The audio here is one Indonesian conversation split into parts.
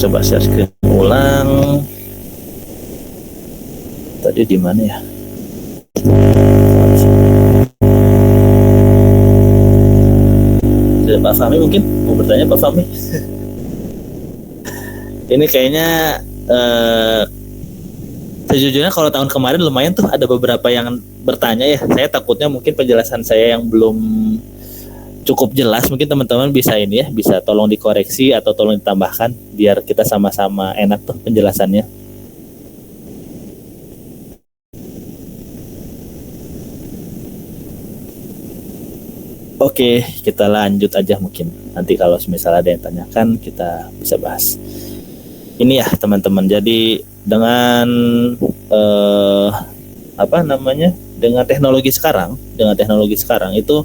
coba share screen ulang. Tadi di mana ya? Pak Fahmi mungkin mau bertanya, Pak Fahmi. Ini kayaknya sejujurnya kalau tahun kemarin lumayan tuh ada beberapa yang bertanya ya. Saya takutnya mungkin penjelasan saya yang belum cukup jelas, mungkin teman-teman bisa ini ya, bisa tolong dikoreksi atau tolong ditambahkan biar kita sama-sama enak tuh penjelasannya. Oke, kita lanjut aja mungkin. Nanti kalau misalnya ada yang tanyakan, kita bisa bahas. Ini ya teman-teman. Jadi dengan dengan teknologi sekarang itu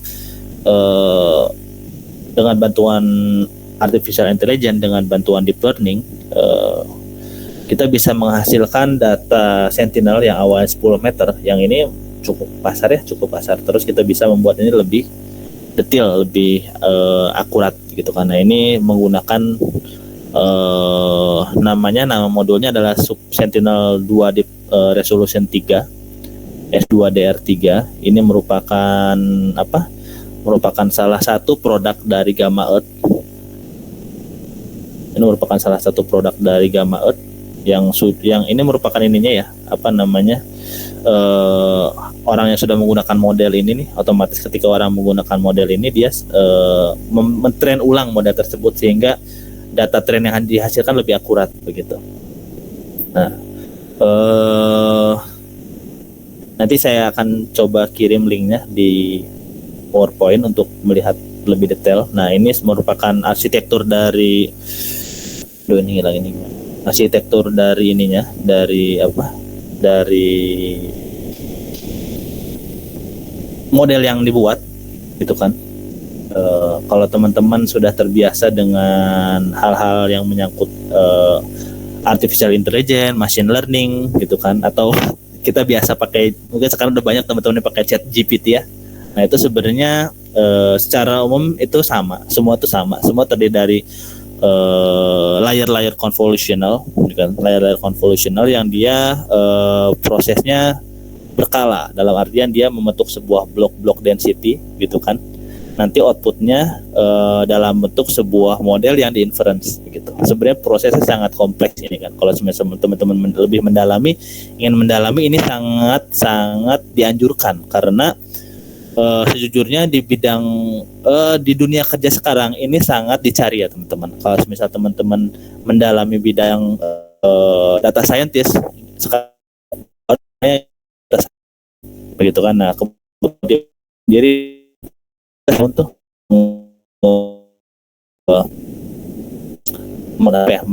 dengan bantuan artificial intelligence, dengan bantuan deep learning, kita bisa menghasilkan data Sentinel yang awalnya 10 meter, yang ini cukup pasar. Terus kita bisa membuat ini lebih detail, lebih akurat gitu, karena ini menggunakan nama modulnya adalah Sentinel 2 Deep Resolution 3 S2DR3. Ini merupakan salah satu produk dari Gamma Earth. Ini merupakan salah satu produk dari Gamma Earth yang ini merupakan ininya ya, orang yang sudah menggunakan model ini nih, otomatis ketika orang menggunakan model ini dia men-train ulang model tersebut sehingga data train yang dihasilkan lebih akurat begitu. Nah, nanti saya akan coba kirim linknya di PowerPoint untuk melihat lebih detail. Nah, ini merupakan arsitektur dari arsitektur dari ininya, dari model yang dibuat gitu kan. Kalau teman-teman sudah terbiasa dengan hal-hal yang menyangkut artificial intelligence, machine learning gitu kan, atau kita biasa pakai, mungkin sekarang udah banyak teman-teman yang pakai chat GPT ya. Nah, itu sebenarnya secara umum itu semua terdiri dari layer convolutional, kan? Layer convolutional yang dia prosesnya berkala, dalam artian dia membentuk sebuah blok density gitu kan. Nanti outputnya dalam bentuk sebuah model yang diinference gitu. Sebenarnya prosesnya sangat kompleks ini kan. Kalau teman-teman lebih ingin mendalami ini sangat dianjurkan, karena sejujurnya di bidang di dunia kerja sekarang ini sangat dicari ya teman-teman. Kalau misal teman-teman mendalami bidang data scientist sekarang begitu kan. Nah, kemudian jadi untuk membangun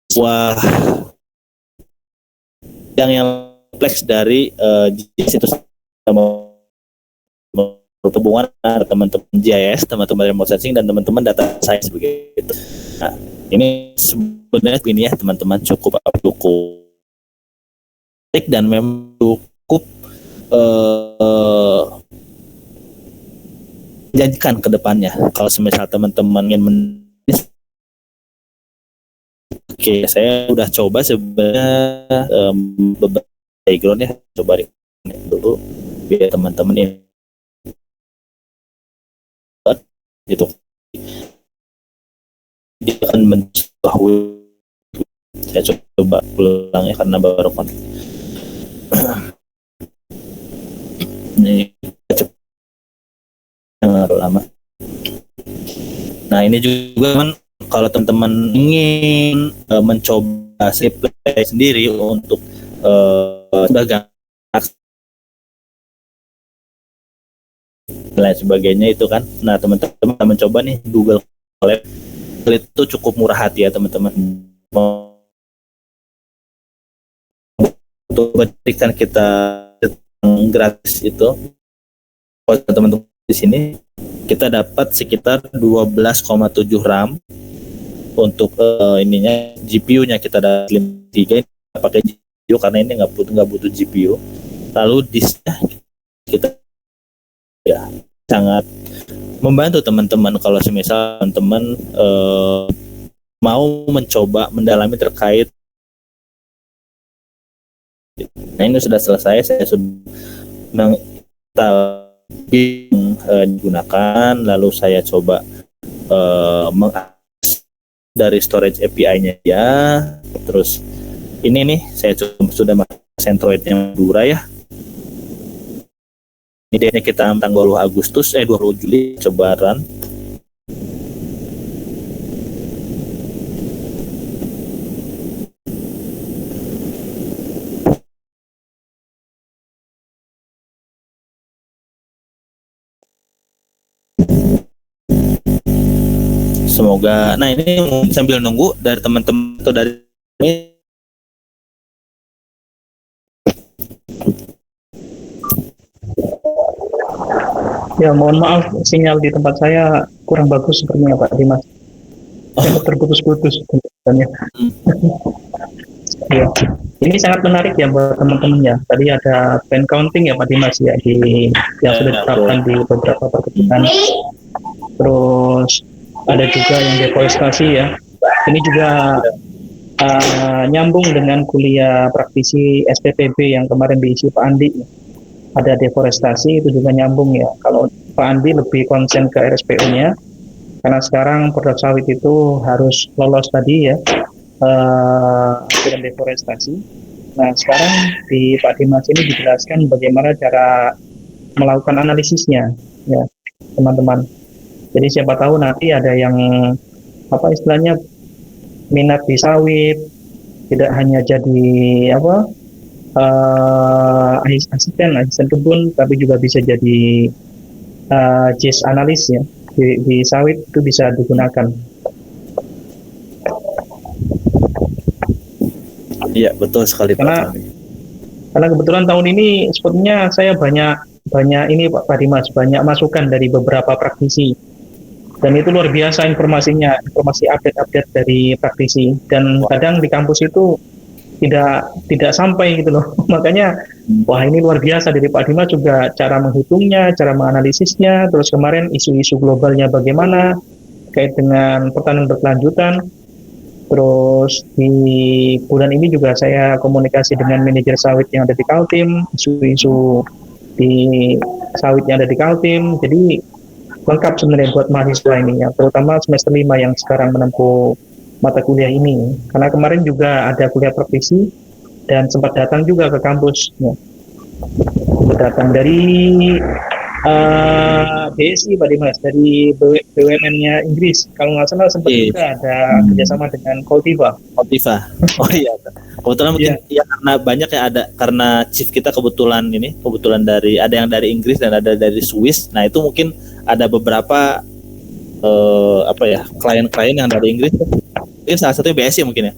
sebuah yang kompleks dari situs hubungan teman-teman GIS, teman-teman remote sensing, dan teman-teman data science begitu. Nah, ini sebenarnya ini ya teman-teman cukup dan memang cukup menjanjikan ke depannya. Kalau semisal teman-teman ingin Oke, saya udah coba sebenarnya beberapa background ya, coba dulu biar teman-teman ini gitu. Dia akan mencoba, saya coba ulang ya karena baru kontak. Ini yang lama. Nah, ini juga kan kalau teman-teman ingin mencoba play sendiri untuk dagang dan lain sebagainya itu kan. Nah, teman-teman mencoba nih Google Colab itu cukup murah hati ya teman-teman. Untuk berikan kita gratis itu, kalau teman-teman di sini kita dapat sekitar 12,7 RAM untuk ininya. GPU-nya kita ada 3, pakai GPU karena ini nggak butuh GPU. Lalu disknya kita ya sangat membantu teman-teman kalau semisal teman-teman mau mencoba mendalami terkait. Nah ini sudah selesai, saya sudah menginstal digunakan, lalu saya coba mengakses dari storage API-nya ya. Terus ini nih saya sudah masuk Android-nya Madura ya. Ini date-nya kita tanggal 20 Juli, coba run. Semoga, nah ini sambil nunggu dari teman-teman atau dari ini. Ya, mohon maaf, sinyal di tempat saya kurang bagus sepertinya Pak Dimas. Terputus-putus tentunya. Ya, ini sangat menarik ya buat teman-teman ya. Tadi ada pen counting ya Pak Dimas ya yang sudah diterapkan di beberapa perkebunan. Terus ada juga yang deforestasi ya. Ini juga nyambung dengan kuliah praktisi SPPB yang kemarin diisi Pak Andi. Ada deforestasi, itu juga nyambung ya. Kalau Pak Andi lebih konsen ke RSPO-nya, karena sekarang produk sawit itu harus lolos tadi ya, dengan deforestasi. Nah sekarang di Pak Dimas ini dijelaskan bagaimana cara melakukan analisisnya ya teman-teman. Jadi siapa tahu nanti ada yang istilahnya minat di sawit, tidak hanya jadi asisten kebun, tapi juga bisa jadi GIS analis ya di sawit, itu bisa digunakan. Iya betul sekali karena kebetulan tahun ini sepertinya saya banyak ini Pak Dimas, banyak masukan dari beberapa praktisi, dan itu luar biasa informasinya, informasi update dari praktisi, dan kadang di kampus itu tidak sampai gitu loh. Makanya wah ini luar biasa dari Pak Dimas juga, cara menghitungnya, cara menganalisisnya. Terus kemarin isu-isu globalnya bagaimana terkait dengan pertanian berkelanjutan. Terus di bulan ini juga saya komunikasi dengan manajer sawit yang ada di Kaltim, isu-isu di sawit yang ada di Kaltim. Jadi lengkap sebenarnya buat mahasiswa ini ya, terutama semester 5 yang sekarang menempuh mata kuliah ini, karena kemarin juga ada kuliah praktisi dan sempat datang juga ke kampus ya. Datang dari BSI Pak Dimas, dari BUMN-nya Inggris kalau nggak salah, sempat juga ada kerjasama dengan Cultiva. Oh iya, kebetulan mungkin ya karena banyak ya, ada karena chief kita kebetulan dari ada yang dari Inggris dan ada dari Swiss. Nah itu mungkin ada beberapa klien-klien yang dari Inggris. Ini salah satunya BSI mungkin ya.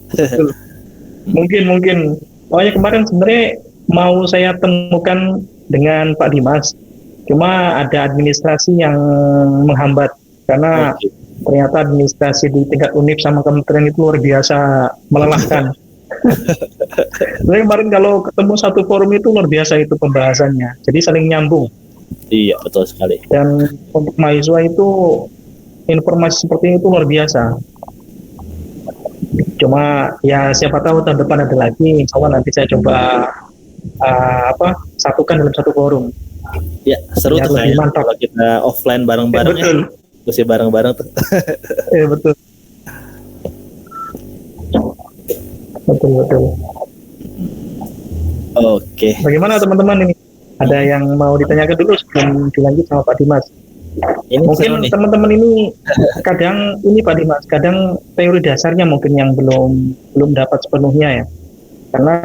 mungkin. Pokoknya kemarin sebenarnya mau saya temukan dengan Pak Dimas, cuma ada administrasi yang menghambat, karena ternyata administrasi di tingkat UNIF sama kementerian itu luar biasa melelahkan. Jadi kemarin kalau ketemu satu forum itu luar biasa itu pembahasannya, jadi saling nyambung. Iya betul sekali. Dan untuk mahasiswa itu informasi seperti itu luar biasa. Cuma ya siapa tahu tahun depan ada lagi, insya Allah nanti saya coba satukan dalam satu forum. Ya seru tuh kayak kalau kita offline bareng-bareng ya, diskusi bareng-bareng tuh. Betul. Oke. Bagaimana teman-teman ini? Ada yang mau ditanyakan dulu sebelum dilanjut sama Pak Dimas? Ini mungkin teman-teman ini kadang ini Pak Dimas, kadang teori dasarnya mungkin yang belum dapat sepenuhnya ya. Karena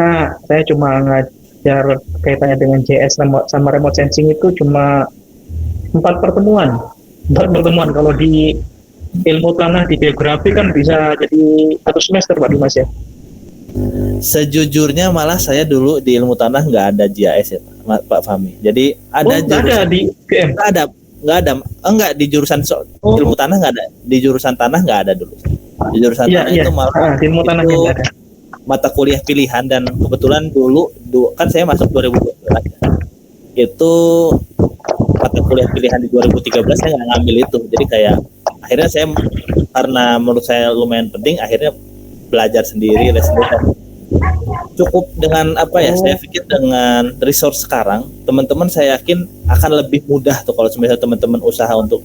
saya cuma ngajar kaitannya dengan JS sama remote sensing itu cuma 4 pertemuan. Kalau di ilmu tanah, di geografi kan bisa jadi 1 semester Pak Dimas ya. Sejujurnya malah saya dulu di ilmu tanah nggak ada GIS ya Pak Fahmi. Jadi ada ada di GM. Enggak di jurusan ilmu tanah nggak ada, di jurusan tanah nggak ada dulu. Di jurusan tanah itu malah di ilmu tanah nggak ada. Mata kuliah pilihan, dan kebetulan dulu kan saya masuk 2012 itu mata kuliah pilihan di 2013 saya nggak ngambil itu. Jadi kayak akhirnya saya, karena menurut saya lumayan penting, akhirnya belajar sendiri, les sendiri. Cukup dengan apa ya, saya pikir dengan resource sekarang teman-teman saya yakin akan lebih mudah tuh kalau misalnya teman-teman usaha untuk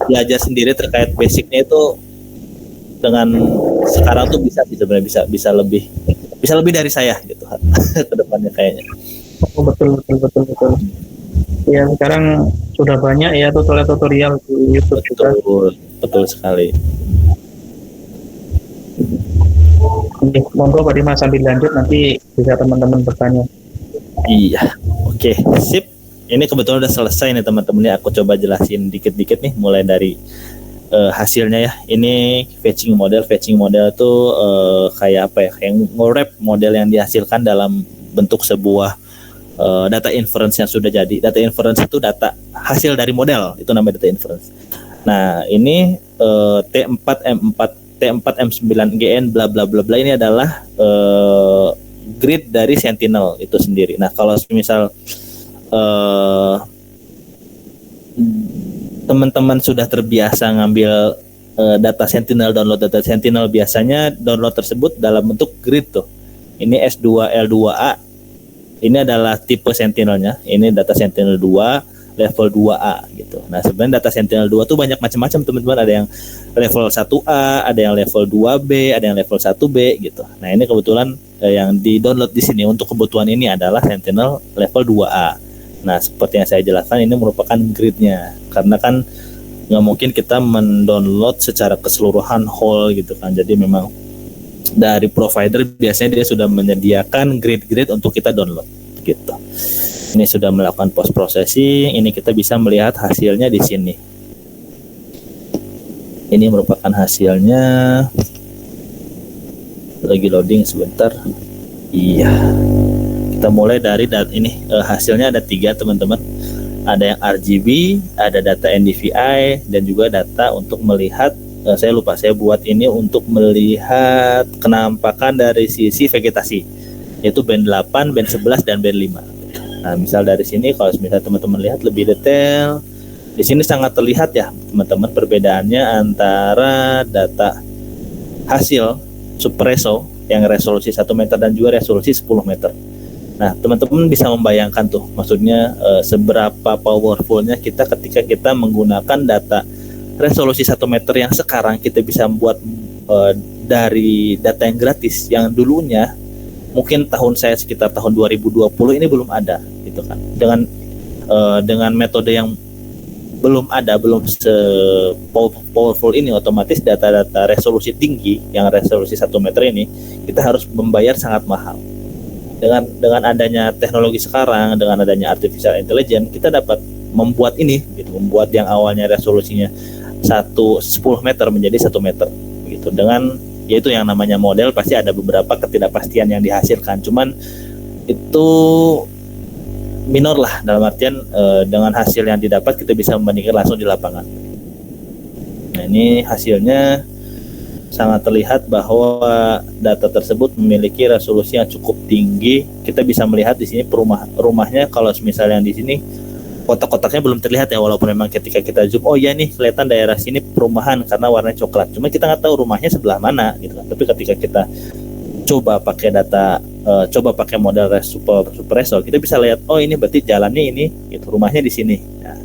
belajar sendiri terkait basicnya itu. Dengan sekarang tuh bisa sih sebenarnya, bisa lebih dari saya gitu ke depannya kayaknya. Oh, betul. Ya, sekarang sudah banyak ya tutorial di YouTube juga. Betul sekali. Oke, monggo Pak Dimas sambil lanjut, nanti bisa teman-teman bertanya. Iya, oke, sip. Ini kebetulan udah selesai nih teman-teman ya. Aku coba jelasin dikit-dikit nih, mulai dari hasilnya ya. Ini fetching model itu kayak apa ya? Kayak nge-wrap model yang dihasilkan dalam bentuk sebuah data inference yang sudah jadi. Data inference itu data hasil dari model, itu namanya data inference. Nah, ini T4 M9GN bla bla bla bla ini adalah grid dari Sentinel itu sendiri. Nah, kalau misal teman-teman sudah terbiasa ngambil data Sentinel, download data Sentinel, biasanya download tersebut dalam bentuk grid tuh. Ini S2L2A. Ini adalah tipe Sentinelnya. Ini data Sentinel 2 level 2A gitu. Nah, sebenarnya data Sentinel 2 tuh banyak macam-macam teman-teman. Ada yang level 1A, ada yang level 2B, ada yang level 1B gitu. Nah, ini kebetulan yang di-download di sini untuk kebutuhan ini adalah Sentinel level 2A. Nah, seperti yang saya jelaskan, ini merupakan gridnya. Karena kan nggak mungkin kita mendownload secara keseluruhan whole gitu kan. Jadi memang dari provider biasanya dia sudah menyediakan grid-grid untuk kita download gitu. Ini sudah melakukan post processing. Ini kita bisa melihat hasilnya di sini. Ini merupakan hasilnya. Lagi loading sebentar. Iya. Kita mulai dari ini hasilnya ada 3 teman-teman. Ada yang RGB, ada data NDVI, dan juga data untuk melihat saya lupa, saya buat ini untuk melihat kenampakan dari sisi vegetasi, yaitu band 8, band 11, dan band 5. Nah, misal dari sini kalau misalnya teman-teman lihat lebih detail, di sini sangat terlihat ya teman-teman perbedaannya antara data hasil SuperReso yang resolusi 1 meter dan juga resolusi 10 meter. Nah, teman-teman bisa membayangkan tuh, maksudnya seberapa powerfulnya kita ketika kita menggunakan data resolusi 1 meter yang sekarang kita bisa buat dari data yang gratis, yang dulunya mungkin tahun saya sekitar tahun 2020 ini belum ada gitu kan. Dengan metode yang belum powerful ini, otomatis data-data resolusi tinggi yang resolusi 1 meter ini kita harus membayar sangat mahal. Dengan adanya teknologi sekarang, dengan adanya artificial intelligence, kita dapat membuat ini gitu, membuat yang awalnya resolusinya 10 meter menjadi 1 meter gitu. Dengan yaitu yang namanya model, pasti ada beberapa ketidakpastian yang dihasilkan, cuman itu minor lah, dalam artian dengan hasil yang didapat kita bisa membandingkan langsung di lapangan. Nah, ini hasilnya sangat terlihat bahwa data tersebut memiliki resolusi yang cukup tinggi. Kita bisa melihat di sini rumahnya, kalau misalnya di sini kotak-kotaknya belum terlihat ya, walaupun memang ketika kita zoom, oh ya nih kelihatan daerah sini perumahan karena warnanya coklat. Cuma kita nggak tahu rumahnya sebelah mana gitu kan. Tapi ketika kita coba pakai pakai model SuperReso, kita bisa lihat, oh ini berarti jalannya ini, gitu, rumahnya di sini. Nah,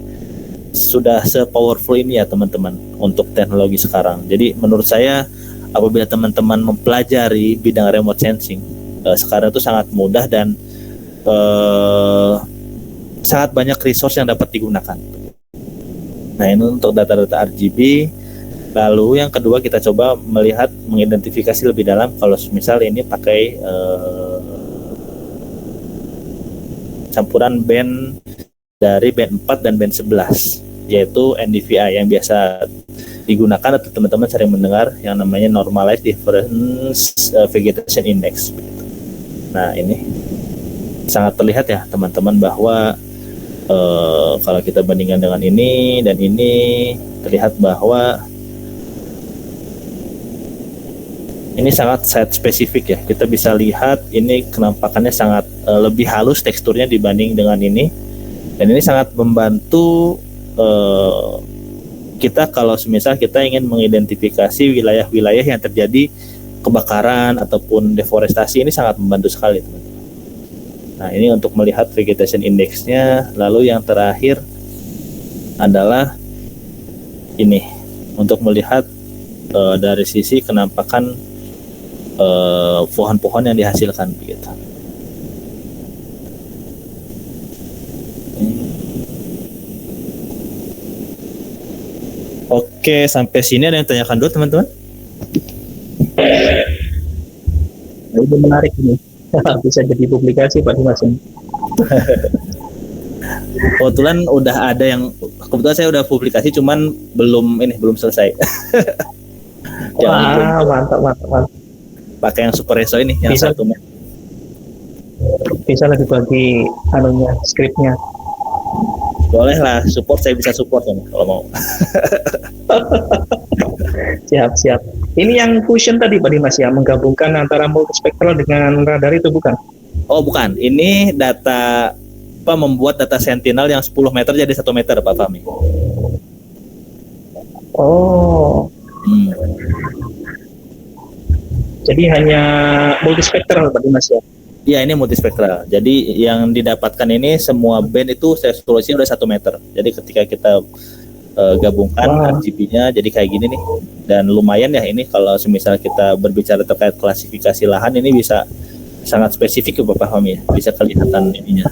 sudah se-powerful ini ya teman-teman untuk teknologi sekarang. Jadi menurut saya apabila teman-teman mempelajari bidang remote sensing sekarang itu sangat mudah dan sangat banyak resource yang dapat digunakan. Nah, ini untuk data-data RGB. Lalu yang kedua kita coba melihat mengidentifikasi lebih dalam kalau misal ini pakai campuran band dari band 4 dan band 11, yaitu NDVI yang biasa digunakan atau teman-teman sering mendengar yang namanya Normalized Difference Vegetation Index. Nah, ini sangat terlihat ya teman-teman bahwa kalau kita bandingkan dengan ini dan ini, terlihat bahwa ini sangat site spesifik ya. Kita bisa lihat ini kenampakannya sangat lebih halus teksturnya dibanding dengan ini. Dan ini sangat membantu kita kalau semisal kita ingin mengidentifikasi wilayah-wilayah yang terjadi kebakaran ataupun deforestasi, ini sangat membantu sekali teman-teman. Nah ini untuk melihat vegetation index-nya. Lalu yang terakhir adalah ini untuk melihat dari sisi kenampakan pohon-pohon yang dihasilkan begitu. Oke, sampai sini ada yang tanyakan dulu teman-teman? Nah, itu menarik ini. Bisa jadi publikasi Pak Dimas ini. Kebetulan udah ada yang, kebetulan saya udah publikasi, cuman belum selesai. Wah, mantap. Pakai yang Super ESO ini, yang Bisa. 1 Mei. Bisa lagi bagi anunya, skripnya. Boleh lah, saya bisa support kan, kalau mau. Siap. Ini yang fusion tadi Pak Dimas ya, menggabungkan antara multispektral dengan radar itu bukan? Oh bukan, ini data membuat data sentinel yang 10 meter jadi 1 meter Pak Fahmi. Oh. Jadi hanya multispektral Pak Dimas ya? Iya, ini multispektral. Jadi yang didapatkan ini semua band itu resolusinya udah 1 meter. Jadi ketika kita gabungkan RGB-nya jadi kayak gini nih. Dan lumayan ya ini kalau semisal kita berbicara terkait klasifikasi lahan, ini bisa sangat spesifik ya Bapak Fahmi ya. Bisa kelihatan ininya,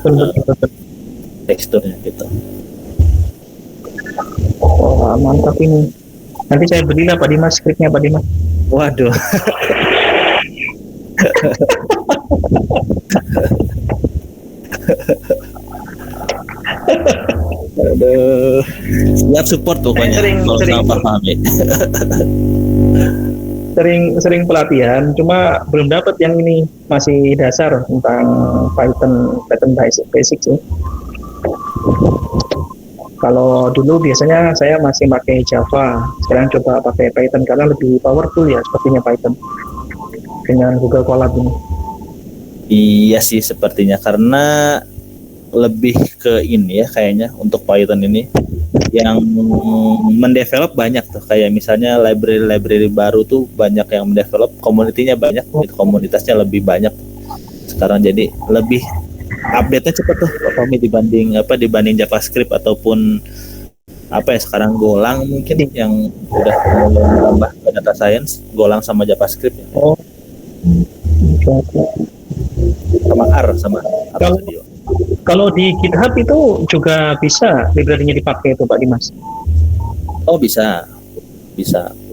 teksturnya gitu. Oh, mantap ini. Nanti saya belilah Pak Dimas skripnya Pak Dimas. Waduh. Aduh. Siap support pokoknya. Sering Pak Fahmi. Sering pelatihan, cuma belum dapat yang ini, masih dasar tentang Python basic sih. Kalau dulu biasanya saya masih pakai Java, sekarang coba pakai Python karena lebih powerful ya sepertinya Python dengan Google Colab ini. Iya sih sepertinya, karena lebih ke ini ya kayaknya untuk Python ini yang mendevelop banyak tuh, kayak misalnya library baru tuh banyak yang mendevelop, komunitinya banyak, komunitasnya lebih banyak sekarang, jadi lebih update-nya cepat tuh Pak dibanding JavaScript ataupun apa ya sekarang Golang mungkin yang udah menambah ke data science, Golang sama JavaScript ya. Oh. Sama R sama Studio. Kalau di GitHub itu juga bisa library-nya dipakai itu Pak Dimas? Oh bisa.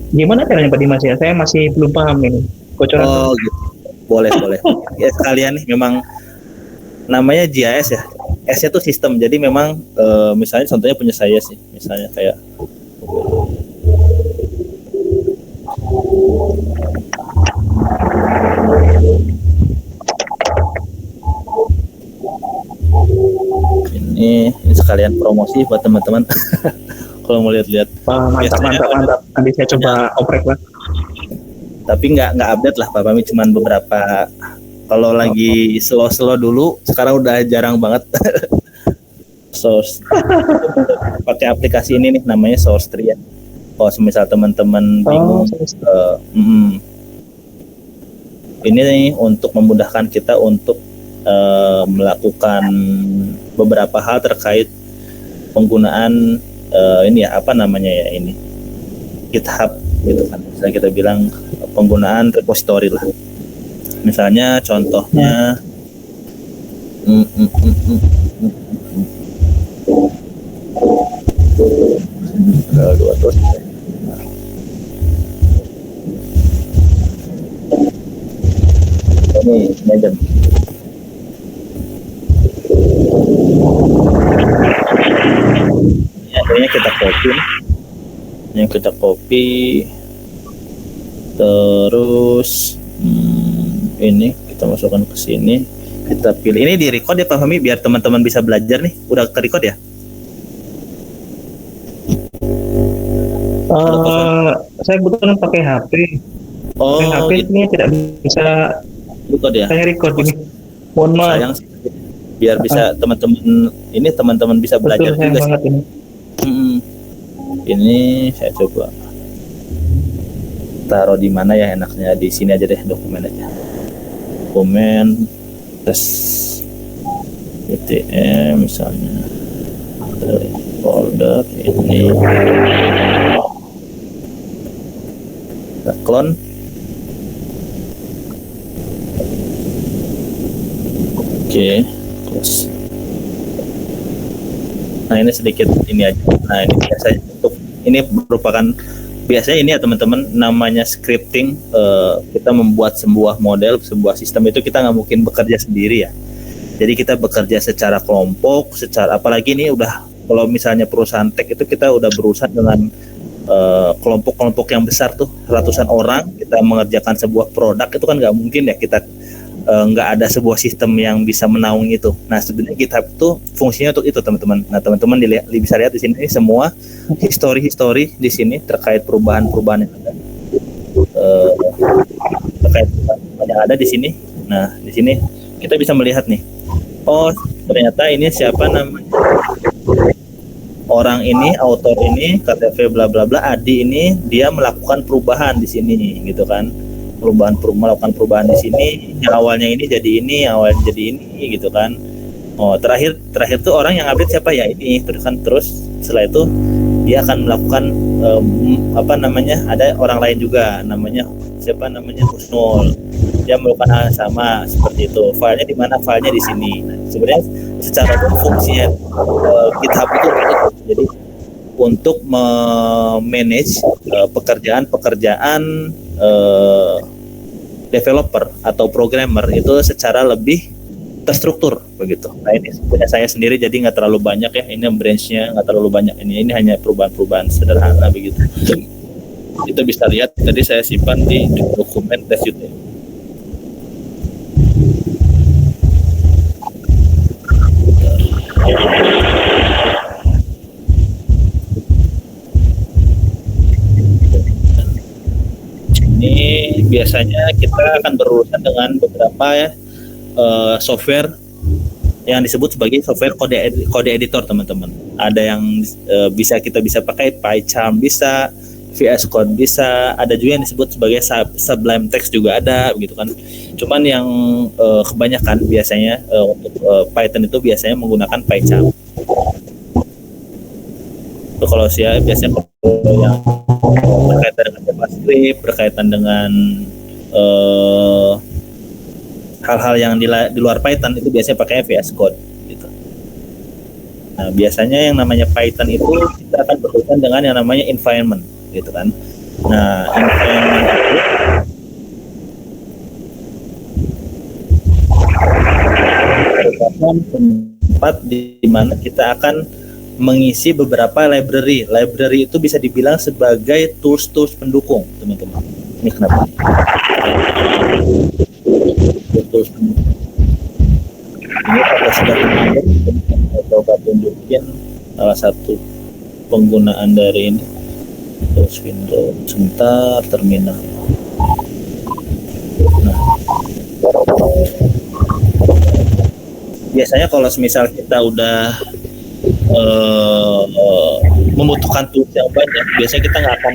Gimana caranya Pak Dimas ya? Saya masih belum paham ini. Bocoran. Oh gitu. Boleh. Ya sekalian nih, memang namanya GIS ya. S-nya tuh sistem. Jadi memang misalnya contohnya punya saya sih. Misalnya kayak ini sekalian promosi buat teman-teman. Kalau mau lihat-lihat. Mantap. Nanti saya coba oprek lah. Tapi nggak update lah Pak Fahmi, cuman beberapa. Kalau lagi slow dulu, sekarang udah jarang banget. Source. Pakai aplikasi ini nih namanya Source Tree ya. Kalau misal teman-teman bingung, ini nih untuk memudahkan kita untuk melakukan beberapa hal terkait penggunaan ini ya, apa namanya ya ini, GitHub gitu kan. Misalnya kita bilang penggunaan repository lah. Misalnya contohnya ini aja. Akhirnya kita copy terus ini kita masukkan ke sini, kita pilih. Ini di record ya Pak Fahmi biar teman-teman bisa belajar nih. Udah ke record ya? Saya kebetulan pakai HP. Pakai HP gitu. Ini tidak bisa record ya? saya record ini. Mohon maaf. Sayang sih. biar bisa teman-teman bisa belajar Betul, sayang juga sih. banget ini. Ini saya coba taruh di mana ya enaknya, di sini aja deh, dokumen aja, dokumen tes PTM misalnya, folder ini kita clone. Oke, terus nah ini sedikit ini aja. Nah ini biasanya untuk ini merupakan biasanya ini ya teman-teman, namanya scripting. Kita membuat sebuah model, sebuah sistem itu kita nggak mungkin bekerja sendiri ya. Jadi kita bekerja secara kelompok, secara apalagi ini udah kalau misalnya perusahaan tech itu kita udah berurusan dengan kelompok-kelompok yang besar tuh, ratusan orang, kita mengerjakan sebuah produk itu kan nggak mungkin ya kita nggak ada sebuah sistem yang bisa menaungi itu. Nah sebenarnya GitHub itu fungsinya untuk itu teman-teman. Nah teman-teman bisa lihat di sini semua history di sini terkait perubahan-perubahan yang ada, terkait perubahan yang ada di sini. Nah di sini kita bisa melihat nih, oh ternyata ini siapa namanya, orang ini, author ini, KTP bla bla bla, Adi ini dia melakukan perubahan di sini gitu kan. Melakukan perubahan di sini, yang awalnya ini jadi ini, yang awalnya jadi ini gitu kan. Oh terakhir tuh orang yang update siapa ya, ini terus kan, terus setelah itu dia akan melakukan ada orang lain juga namanya siapa, namanya Husnul, dia melakukan hal yang sama seperti itu. Filenya di mana? Filenya di sini. Nah, sebenarnya secara fungsinya GitHub itu jadi untuk memanage pekerjaan developer atau programmer itu secara lebih terstruktur begitu. Nah ini punya saya sendiri jadi nggak terlalu banyak ya, ini branch-nya nggak terlalu banyak, ini hanya perubahan-perubahan sederhana begitu. Itu bisa lihat tadi saya simpan di dokumen tes YouTube. Ini biasanya kita akan berurusan dengan beberapa software yang disebut sebagai software kode editor teman-teman. Ada yang kita bisa pakai PyCharm, bisa VS Code, bisa ada juga yang disebut sebagai Sublime Text juga ada begitu kan. Cuman yang kebanyakan biasanya untuk Python itu biasanya menggunakan PyCharm. Itu kalau saya biasanya yang berkaitan dengan JavaScript, berkaitan dengan hal-hal yang di luar Python itu biasanya pakai VS Code gitu. Nah, biasanya yang namanya Python itu kita akan berurusan dengan yang namanya environment gitu kan. Nah, environment itu tempat di mana kita akan mengisi beberapa library. Library itu bisa dibilang sebagai tools pendukung, teman-teman. Ini kenapa? Tools pendukung. Ini pada sudah saya coba tunjukin salah satu penggunaan dari ini. Terus Windows sebentar, terminal. Nah, biasanya kalau misal kita udah membutuhkan tools yang banyak, biasanya kita nggak akan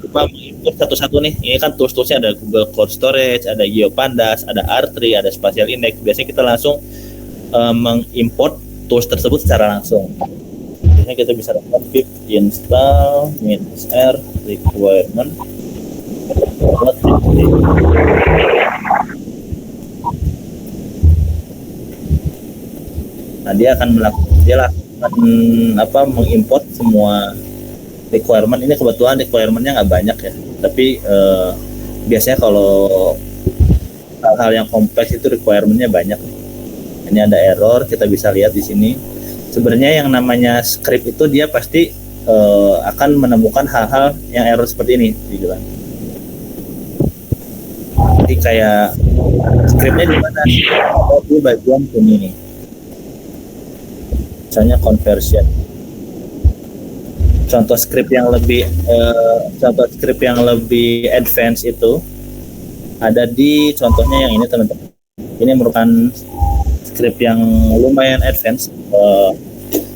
mengimport satu-satu nih. Ini kan tools-toolsnya ada Google Cloud Storage, ada GeoPandas, ada R3, ada Spatial Index. Biasanya kita langsung mengimport tools tersebut secara langsung. Biasanya kita bisa lakukan pip install -r requirement. Nah, dia akan mengimport semua requirement. Ini kebetulan requirementnya nggak banyak ya, tapi biasanya kalau hal-hal yang kompleks itu requirementnya banyak. Ini ada error, kita bisa lihat di sini. Sebenarnya yang namanya script itu dia pasti akan menemukan hal-hal yang error seperti ini, gitu kan. Jadi kayak scriptnya di mana? Di bagian sini nih. Misalnya conversion. Contoh script yang lebih advance itu ada di contohnya yang ini teman-teman. Ini merupakan script yang lumayan advance,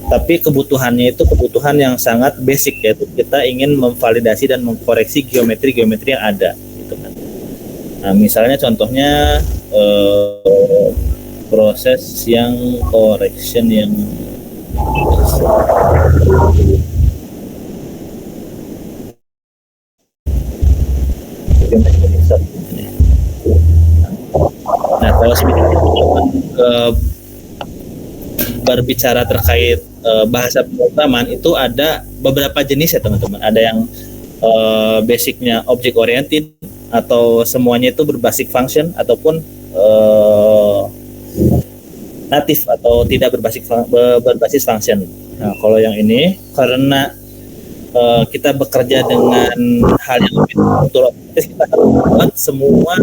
tapi kebutuhannya itu kebutuhan yang sangat basic, yaitu kita ingin memvalidasi dan mengkoreksi geometri yang ada gitu kan. Nah, misalnya contohnya proses yang correction yang nah, kalau berbicara terkait bahasa pemrograman itu ada beberapa jenis ya teman-teman. Ada yang basicnya object oriented, atau semuanya itu berbasis function, ataupun natif atau tidak berbasis function. Nah, kalau yang ini karena kita bekerja dengan hal yang lebih otomatis, kita harus membuat semua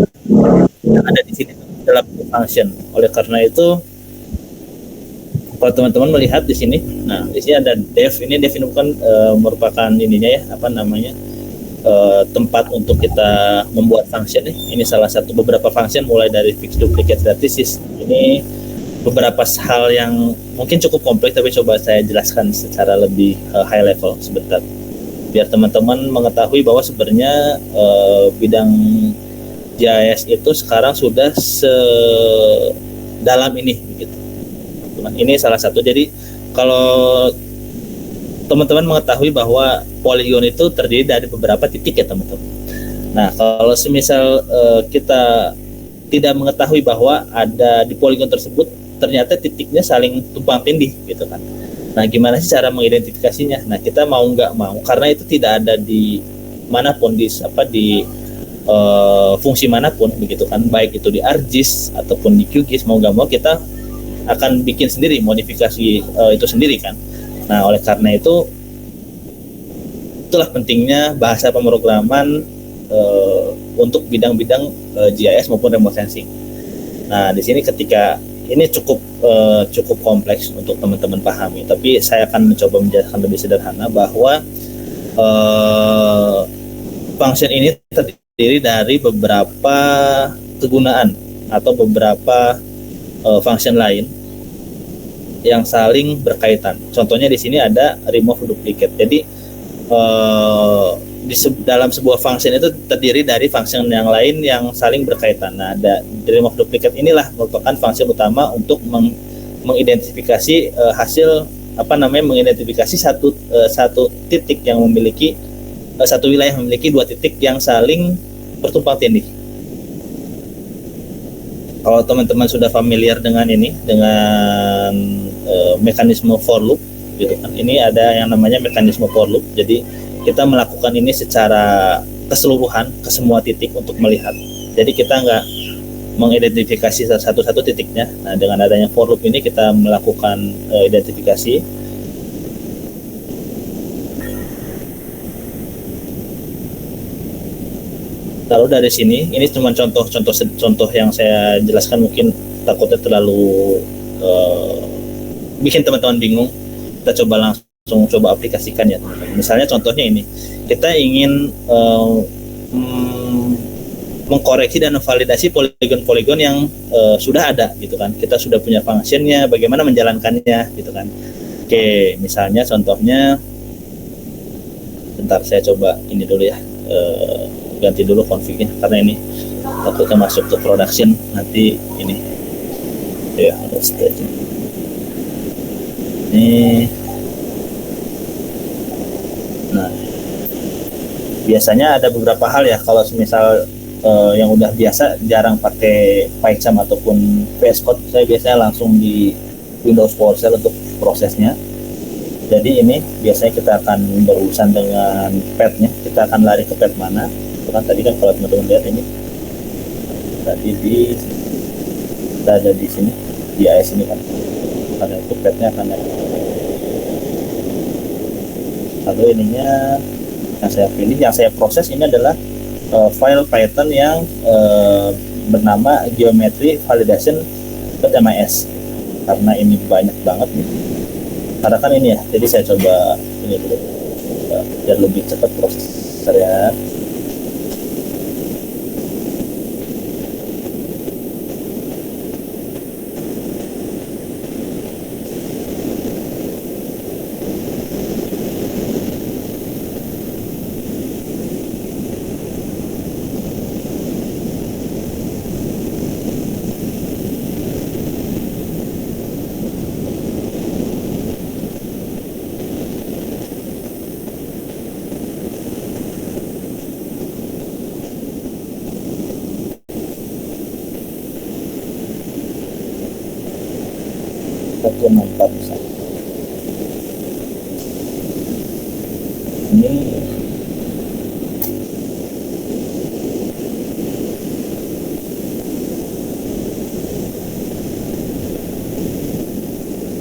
yang ada di sini dalam function. Oleh karena itu, kalau teman-teman melihat di sini, nah di sini ada dev. Ini dev ini bukan merupakan ininya ya, apa namanya, tempat untuk kita membuat function. Ini salah satu beberapa function, mulai dari fix, duplicate, vertices. Ini beberapa hal yang mungkin cukup kompleks, tapi coba saya jelaskan secara lebih high level sebentar, biar teman-teman mengetahui bahwa sebenarnya bidang GIS itu sekarang sudah sedalam ini gitu. Ini salah satu. Jadi kalau teman-teman mengetahui bahwa poligon itu terdiri dari beberapa titik ya teman-teman. Nah, kalau semisal kita tidak mengetahui bahwa ada di poligon tersebut ternyata titiknya saling tumpang tindih gitu kan. Nah, gimana sih cara mengidentifikasinya? Nah, kita mau nggak mau, karena itu tidak ada di manapun, di fungsi manapun begitu kan, baik itu di ArcGIS ataupun di QGIS, mau nggak mau kita akan bikin sendiri modifikasi itu sendiri kan. Nah, oleh karena itu, itulah pentingnya bahasa pemrograman untuk bidang-bidang GIS maupun remote sensing. Nah, di sini ketika ini cukup kompleks untuk teman-teman pahami, tapi saya akan mencoba menjelaskan lebih sederhana bahwa function ini terdiri dari beberapa kegunaan atau beberapa function lain yang saling berkaitan. Contohnya di sini ada remove duplicate. Jadi dalam sebuah function itu terdiri dari function yang lain yang saling berkaitan. Nah, ada remove duplicate inilah merupakan function utama untuk mengidentifikasi hasil mengidentifikasi satu titik yang memiliki satu wilayah memiliki dua titik yang saling bertumpang tindih. Kalau teman-teman sudah familiar dengan ini, dengan mekanisme for loop gitu kan. Ini ada yang namanya mekanisme for loop. Jadi kita melakukan ini secara keseluruhan ke semua titik untuk melihat. Jadi kita nggak mengidentifikasi satu-satu titiknya. Nah, dengan adanya for loop ini kita melakukan identifikasi. Lalu dari sini, ini cuma contoh yang saya jelaskan, mungkin takutnya terlalu bikin teman-teman bingung. Kita coba langsung aplikasikan ya teman-teman. Misalnya contohnya ini, kita ingin mengkoreksi dan memvalidasi poligon-poligon yang sudah ada gitu kan. Kita sudah punya functionnya, bagaimana menjalankannya gitu kan. Oke, misalnya contohnya, bentar saya coba ini dulu ya, ganti dulu config-nya karena ini takutnya masuk ke production nanti ini ya harus ini. Nah, biasanya ada beberapa hal ya, kalau misal yang udah biasa jarang pakai PyCharm ataupun VS Code, saya biasanya langsung di Windows PowerShell untuk prosesnya. Jadi ini biasanya kita akan berurusan dengan path-nya, kita akan lari ke path mana. Kan tadi kan kalau teman-teman lihat ini tadi kita ada di sini di AS ini kan, karena itu path-nya akan naik. Lalu ininya yang saya pilih, yang saya proses ini adalah file Python yang bernama geometry validation.mis, karena ini banyak banget nih. Karena kan ini ya, jadi saya coba ini dulu biar lebih cepat prosesnya. 164 misalnya. Ini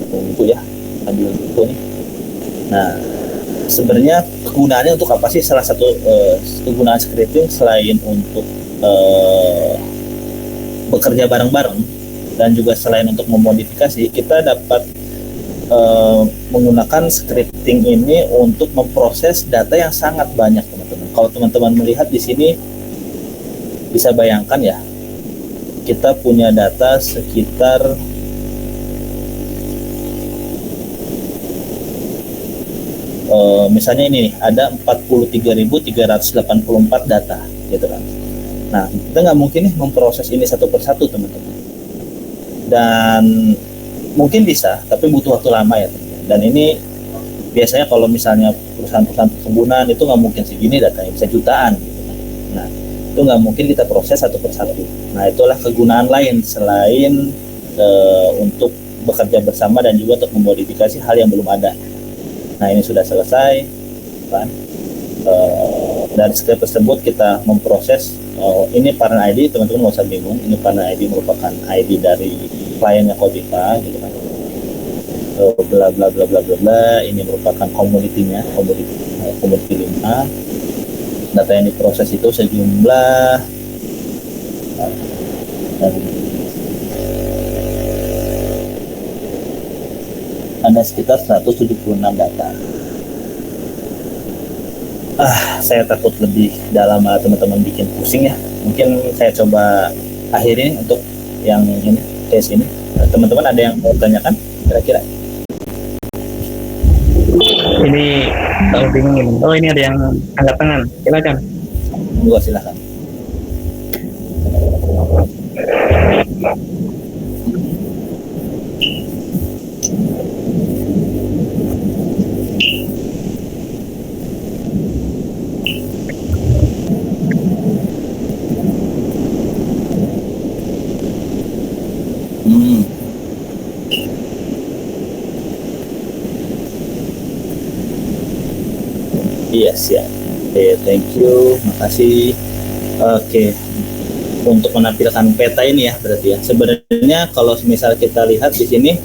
tunggu ya, ambil buku nih. Nah, sebenarnya kegunaannya untuk apa sih? Salah satu kegunaan scripting selain untuk bekerja bareng-bareng dan juga selain untuk memodifikasi, kita dapat menggunakan scripting ini untuk memproses data yang sangat banyak, teman-teman. Kalau teman-teman melihat di sini bisa bayangkan ya, kita punya data sekitar misalnya ini nih, ada 43.384 data gitu kan. Nah, kita nggak mungkin nih memproses ini satu persatu, teman-teman. Dan mungkin bisa, tapi butuh waktu lama ya, teman-teman. Dan ini biasanya kalau misalnya perusahaan-perusahaan perkebunan itu nggak mungkin segini datanya, bisa jutaan gitu kan. Nah, itu nggak mungkin kita proses satu persatu. Nah, itulah kegunaan lain selain untuk bekerja bersama dan juga untuk memodifikasi hal yang belum ada. Nah, ini sudah selesai kan. Dari script tersebut kita memproses ini partner ID, teman-teman nggak usah bingung, ini partner ID merupakan ID dari kliennya Kodika gitu kan. Bla bla bla bla bla bla, ini merupakan community-nya, community 5. Data yang diproses itu sejumlah ada sekitar 176 data. Saya takut lebih dalam, teman-teman bikin pusing ya. Mungkin saya coba akhiri untuk yang ini, case ini. Teman-teman ada yang mau tanyakan kira-kira? Ini kalau bingung ini. Oh, ini ada yang angkat tangan. Silakan. Silakan. Yes ya. Thank you, makasih. Oke. Untuk menampilkan peta ini ya, berarti ya. Sebenarnya kalau misal kita lihat di sini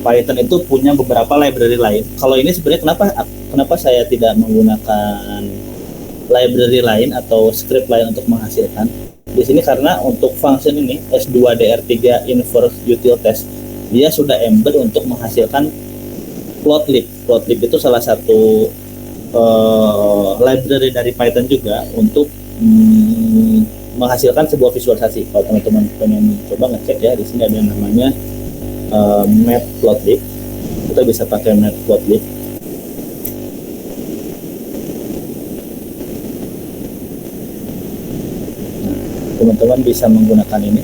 Python itu punya beberapa library lain. Kalau ini sebenarnya kenapa saya tidak menggunakan library lain atau script lain untuk menghasilkan? Di sini karena untuk function ini S2DR3 inverse util test, dia sudah embed untuk menghasilkan plotlib. Plotlib itu salah satu library dari Python juga untuk menghasilkan sebuah visualisasi. Kalau teman-teman pengen coba ngecek ya, di sini ada yang namanya matplotlib. Kita bisa pakai matplotlib. Teman-teman bisa menggunakan ini.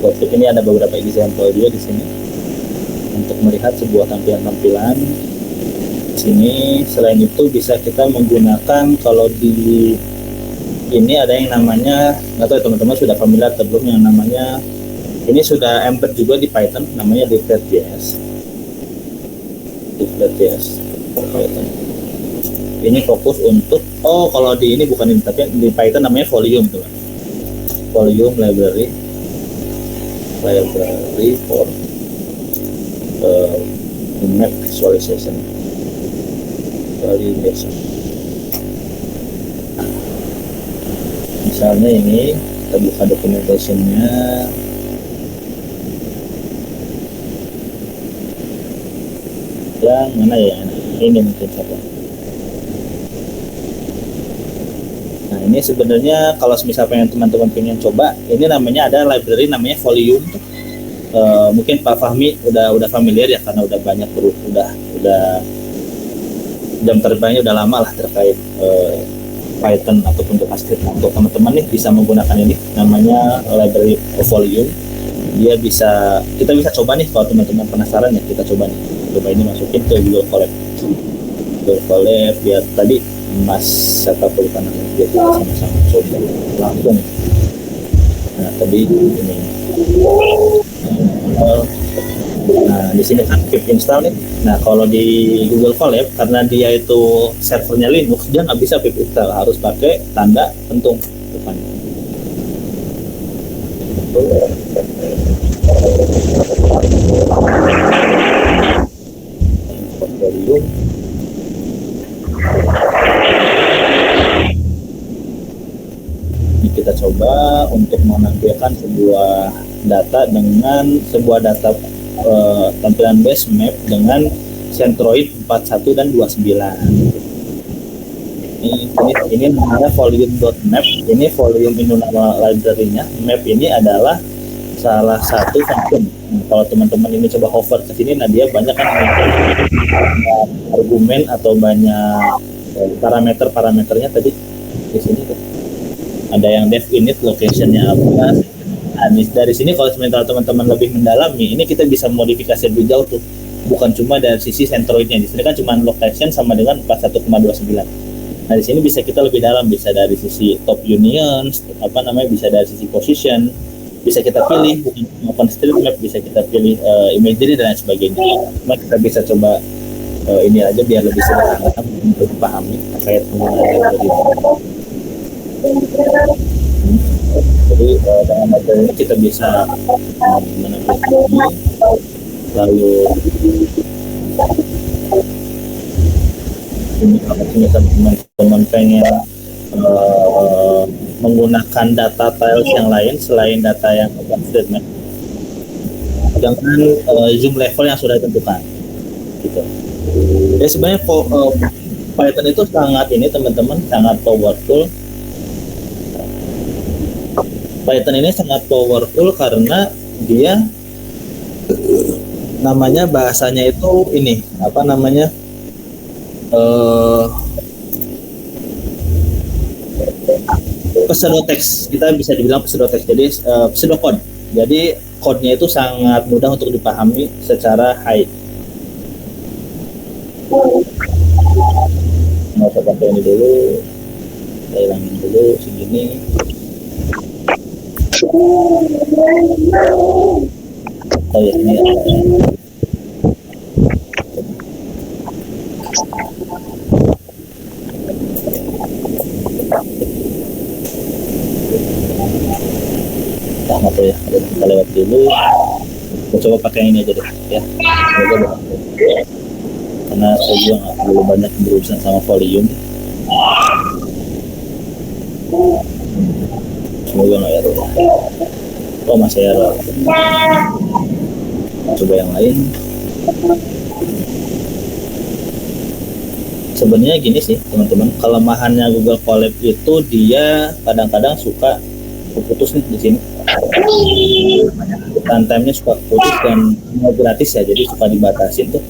Plotlib ini ada beberapa example juga di sini untuk melihat sebuah tampilan-tampilan. Di sini selain itu bisa kita menggunakan, kalau di ini ada yang namanya, nggak tahu teman-teman sudah familiar atau belum, yang namanya ini sudah embed juga di Python, namanya Declared.js. Python. Ini fokus untuk kalau di ini bukan ini, tapi di Python namanya volume tuh. Volume library for map visualization. Misalnya ini kita buka documentation-nya. Yang mana ya? Ini mungkin saja. Nah, ini sebenarnya kalau misal teman-teman pengen coba, ini namanya ada library namanya volume. Mungkin Pak Fahmi udah familiar ya, karena udah banyak udah jam terbangnya udah lama lah terkait Python ataupun JavaScript. Untuk teman-teman nih bisa menggunakan ini namanya library volume. Dia kita bisa coba nih, kalau teman-teman penasaran ya, kita coba ini masukin ke Google Colab biar tadi Mas siapa pelukan namanya, dia sama-sama coba langsung. Nah, tadi ini Eh, Nah, di sini kan pip install nih. Nah, kalau di Google Colab karena dia itu servernya Linux, dia nggak bisa pip install, harus pakai tanda pentung depan. Portfolio. Ini kita coba untuk menampilkan sebuah data dengan sebuah data tampilan base map dengan Centroid 41 dan 29. Ini namanya volume.map. Ini volume itu nama library-nya. Map ini adalah salah satu function. Kalau teman-teman ini coba hover ke sini, nah dia banyak kan argumen atau banyak parameternya tadi di sini tuh. Ada yang definite location-nya apa. Nah, dari sini kalau sementara teman-teman lebih mendalami, ini kita bisa modifikasi lebih jauh tuh. Bukan cuma dari sisi centroidnya. Di sini kan cuma location sama dengan 41,29. Nah, di sini bisa kita lebih dalam, bisa dari sisi top union, bisa dari sisi position, bisa kita pilih bukan OpenStreetMap, bisa kita pilih imagery dan lain sebagainya. Nah, kita bisa coba ini aja biar lebih sederhana untuk dipahami terkait penggunaan dari jadi dengan metode ini kita bisa menampilkan ini, lalu ini kalau teman-teman pengen menggunakan data tiles yang lain selain data yang OpenStreetMap dengan zoom level yang sudah ditentukan gitu. Ya sebenarnya Python itu sangat ini teman-teman, sangat powerful. Python ini sangat powerful karena dia namanya bahasanya itu ini pseudoteks, kita bisa dibilang pseudoteks, jadi pseudocode. Jadi code-nya itu sangat mudah untuk dipahami secara high. Mau coba pakai ini dulu, saya hilangin dulu segini. Oh ya, ini atau ya, kita lewat dulu. Kita coba pakai ini aja deh ya. Karena saya juga nggak terlalu banyak berurusan sama volume. Semoga nggak error. Oh masih error. Coba yang lain. Sebenarnya gini sih teman-teman, kelemahannya Google Colab itu dia kadang-kadang suka putus nih di sini. Runtime-nya suka putus dan mau gratis ya, jadi suka dibatasin tuh.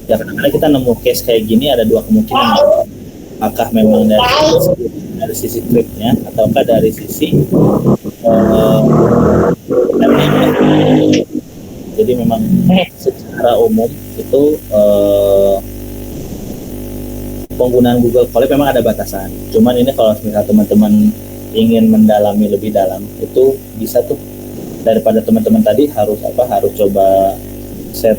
Ya kadang-kadang kita nemu case kayak gini ada dua kemungkinan. Apakah memang dari sisi script-nya ataukah dari sisi jadi memang secara umum itu penggunaan Google Colab memang ada batasan. Cuman ini kalau misalnya teman-teman ingin mendalami lebih dalam itu bisa tuh, daripada teman-teman tadi harus coba set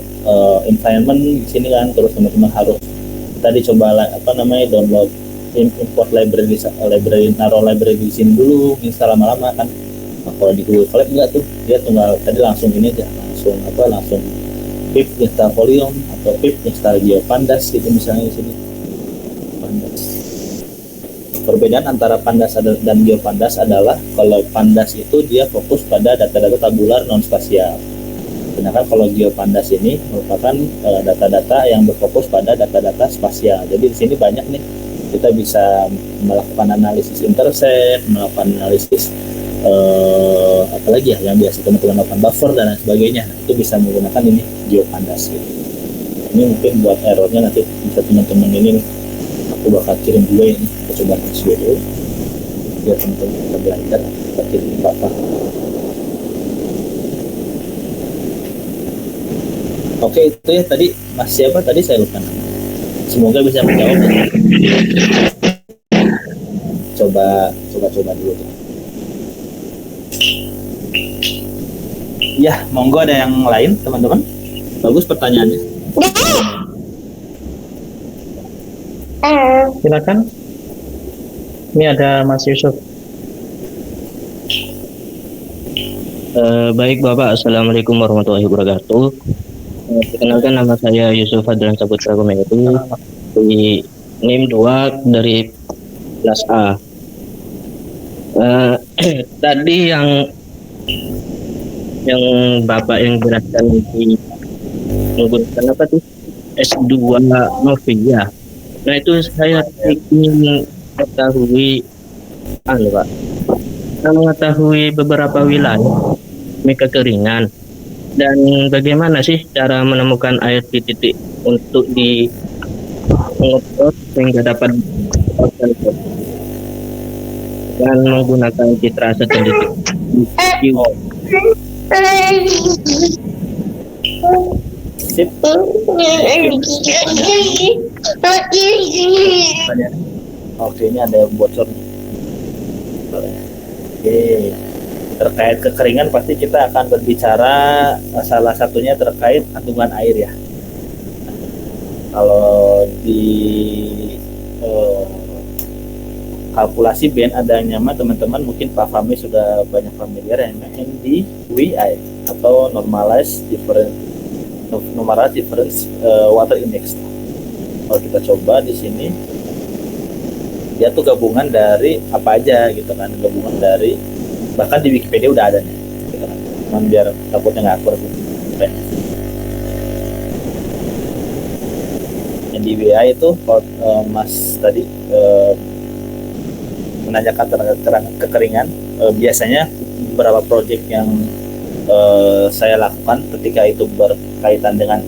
environment di sini kan, terus teman-teman harus tadi coba download import library naruh library di sini dulu, install lama-lama kan. Nah, kalau di Google Colab enggak tuh, dia tinggal tadi langsung ini aja, langsung pip install volume atau pip install GeoPandas gitu misalnya di sini. Pandas. Perbedaan antara Pandas dan GeoPandas adalah kalau Pandas itu dia fokus pada data-data tabular non spasial. Sedangkan kalau GeoPandas ini merupakan data-data yang berfokus pada data-data spasial. Jadi di sini banyak nih, kita bisa melakukan analisis intercept, melakukan analisis apalagi ya yang biasa teman-teman lakukan, buffer dan lain sebagainya. Nah, itu bisa menggunakan ini GeoPandas gitu. Ini mungkin buat errornya nanti bisa teman-teman ini aku bakal kirim juga ini, kita coba review dulu biar teman-teman bisa belajar. Kita kirim apa. Oke, itu ya tadi Mas siapa tadi saya lupa. Semoga bisa menjawab. Coba dulu tuh. Ya, monggo ada yang lain teman-teman. Bagus pertanyaannya. Silakan. Ini ada Mas Yusuf. Baik Bapak, Assalamualaikum warahmatullahi wabarakatuh. Perkenalkan, nama saya Yusuf Adlan Saputra Komedi di NIM 2 dari kelas A. Tadi yang Bapak yang jelaskan di menggunakan apa tuh S2 Novia. Nah itu saya ingin mengetahui Pak. Saya mengetahui beberapa wilayah kekeringan, dan bagaimana sih cara menemukan air di titik untuk di mengotot sehingga dapat dan menggunakan citra satelit. Sip. Oke, ini ada yang bocor. Oke, terkait kekeringan pasti kita akan berbicara, salah satunya terkait kandungan air ya. Kalau di kalkulasi BN adanya mah teman-teman mungkin Pak Fahmi sudah banyak familiar yang NDWI atau Normalized Difference Water Index. Kalau kita coba di sini, dia tuh gabungan dari apa aja gitu kan, gabungan dari, bahkan di Wikipedia udah ada nih gitu kan. Cuman biar takutnya nggak akurat gitu. NDWI itu kalau Mas tadi menanyakan tentang kekeringan, biasanya beberapa proyek yang saya lakukan ketika itu berkaitan dengan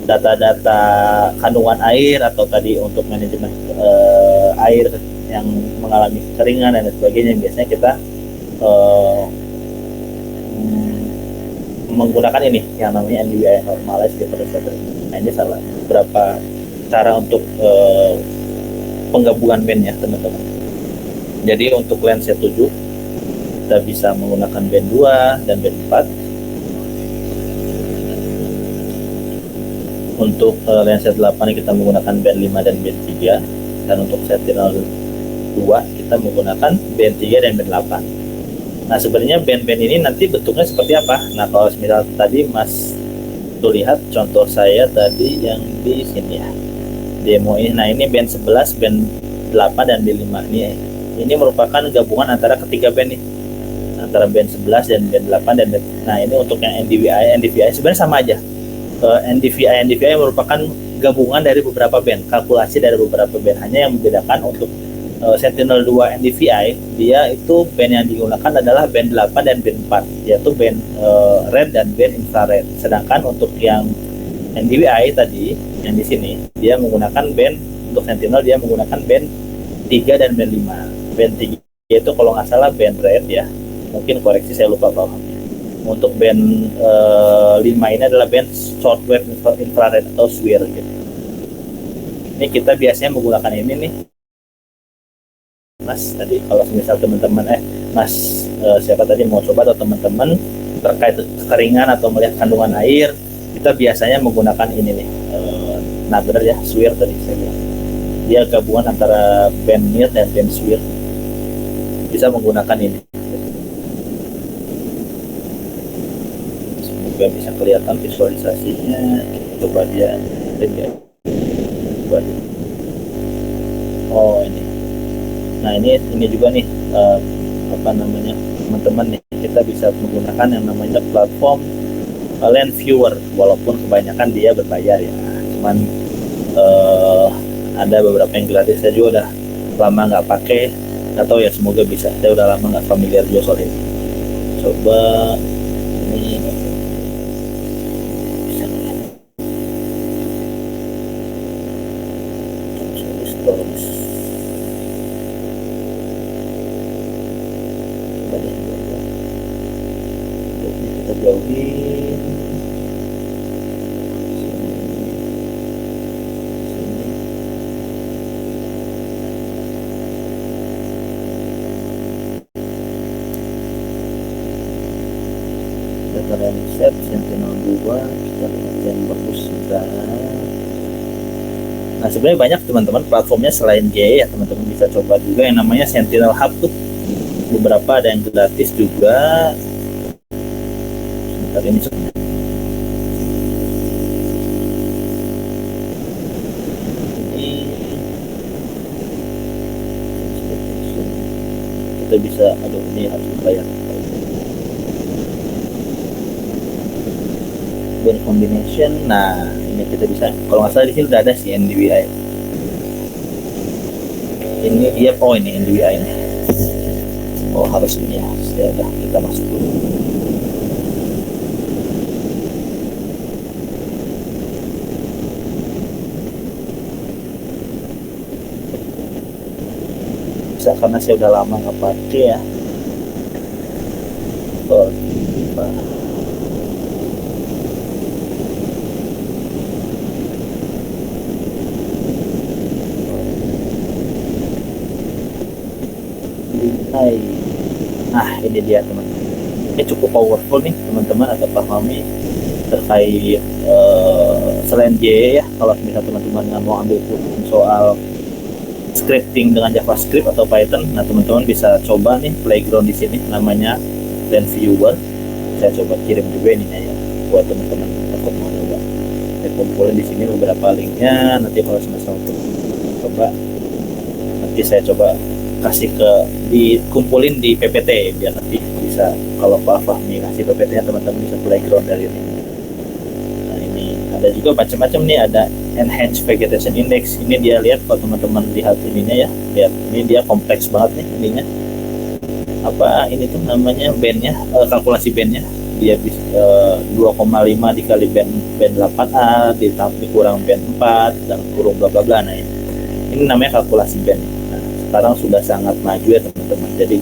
data-data kandungan air atau tadi untuk manajemen air yang mengalami kekeringan dan sebagainya, biasanya kita menggunakan ini yang namanya NDWI, Normalized Difference Water Index. Nah, ini salah beberapa cara untuk penggabungan band ya teman-teman. Jadi untuk Landsat 7 kita bisa menggunakan band 2 dan band 4. Untuk Landsat 8 kita menggunakan band 5 dan band 3, dan untuk Sentinel 2 kita menggunakan band 3 dan band 8. Nah sebenarnya band-band ini nanti bentuknya seperti apa? Nah kalau misal tadi Mas tuh lihat contoh saya tadi yang di sini ya, demo ini. Nah ini band 11, band 8 dan band 5 ini merupakan gabungan antara ketiga band nih, antara band 11 dan band 8 dan band. Nah ini untuk yang NDVI sebenarnya sama aja. NDVI merupakan gabungan dari beberapa band, kalkulasi dari beberapa band. Hanya yang membedakan untuk Sentinel 2 NDVI, dia itu band yang digunakan adalah band 8 dan band 4, yaitu band red dan band infrared. Sedangkan untuk yang NDVI tadi yang di sini, dia menggunakan band, untuk Sentinel dia menggunakan band 3 dan band 5. Band 3 itu kalau nggak salah band red ya, mungkin koreksi saya lupa Pak. Untuk band 5 ini adalah band shortwave infrared atau SWIR gitu. Ini kita biasanya menggunakan ini nih Mas, tadi kalau misal teman-teman Mas siapa tadi mau coba, atau teman-teman terkait kekeringan atau melihat kandungan air, kita biasanya menggunakan ini nih. Nah benar ya, SWIR tadi saya bilang. Dia gabungan antara band NIR dan band SWIR. Bisa menggunakan ini. Semoga bisa kelihatan visualisasinya. Coba dia coba dia. Oh ini. Nah ini juga nih apa namanya teman-teman nih, kita bisa menggunakan yang namanya platform Land Viewer, walaupun kebanyakan dia berbayar ya, cuman ada beberapa yang gratis. Saya juga udah lama nggak pakai, nggak tahu ya, semoga bisa. Saya udah lama nggak familiar juga soal ini. Coba ini bisa kita jauhin. coba kita lihat yang bagus juga. Nah sebenarnya banyak teman-teman platformnya selain G ya, teman-teman bisa coba juga yang namanya Sentinel Hub tuh. Beberapa ada yang gratis juga. Sebentar ini kita bisa, aduh ini harus bayar. Band combination, nah ini kita bisa, kalau nggak salah di sini udah ada sih NDVI. Ini dia, oh ini NDVI ini. Oh harus ini ya, sudah kita masuk dulu. Bisa karena saya udah lama nggak pakai ya. Oh, nah ini dia teman-teman, ini cukup powerful nih teman-teman atau pahami terkait selain J ya. Kalau misalnya teman-teman nggak mau ambil soal scripting dengan JavaScript atau Python, nah teman-teman bisa coba nih playground di sini namanya Land Viewer. Saya coba kirim juga ini ya buat teman-teman takut mau coba. Saya kumpulin di sini beberapa linknya, nanti kalau semester coba nanti saya coba kasih ke dikumpulin di PPT biar nanti bisa, kalau Pak Fahmi kasih PPT-nya teman-teman bisa playground dari ini. Nah ini ada juga macam-macam nih, ada Enhanced Vegetation Index. Ini dia, lihat kalau teman-teman lihat ininya ya, lihat ini dia kompleks banget nih ininya. Apa ini tuh namanya bandnya, kalkulasi bandnya dia bisa 2,5 dikali band 8A dikurang band 4 dan kurung bla bla bla. Nah ini namanya kalkulasi band. Sekarang sudah sangat maju ya teman-teman, jadi